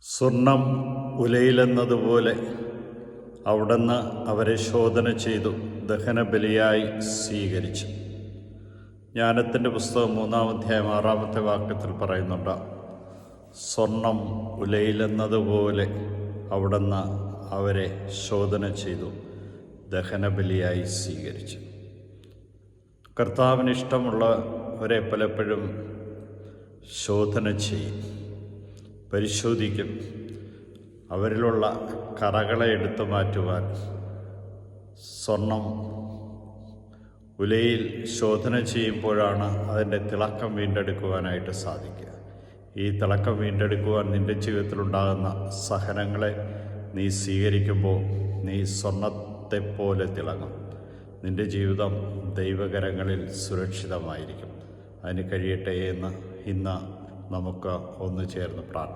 സ്വർണം ഉലയിലെന്നതുപോലെ അവിടുന്ന് അവരെ ശോധന ചെയ്തു ദഹനബലിയായി സ്വീകരിച്ചു. ജ്ഞാനത്തിൻ്റെ പുസ്തകം 3-ാം അധ്യായം 6-ാമത്തെ വാക്യത്തിൽ പറയുന്നുണ്ട്, സ്വർണം ഉലയിലെന്നതുപോലെ അവിടുന്ന് അവരെ ശോധന ചെയ്തു ദഹനബലിയായി സ്വീകരിച്ചു. കർത്താവിന് ഇഷ്ടമുള്ളവരെ പലപ്പോഴും ശോധന ചെയ്യും, പരിശോധിക്കും. അവരിലുള്ള കറകളെ എടുത്തു മാറ്റുവാൻ സ്വർണം ഉലയിൽ ശോധന ചെയ്യുമ്പോഴാണ് അതിൻ്റെ തിളക്കം വീണ്ടെടുക്കുവാനായിട്ട് സാധിക്കുക. ഈ തിളക്കം വീണ്ടെടുക്കുവാൻ നിൻ്റെ ജീവിതത്തിലുണ്ടാകുന്ന സഹനങ്ങളെ നീ സ്വീകരിക്കുമ്പോൾ നീ സ്വർണത്തെപ്പോലെ തിളങ്ങും. നിൻ്റെ ജീവിതം ദൈവകരങ്ങളിൽ സുരക്ഷിതമായിരിക്കും. അതിന് കഴിയട്ടെ എന്ന് ഇന്ന് നമുക്ക് ഒന്ന് ചേർന്ന് പ്രാർത്ഥിക്കാം.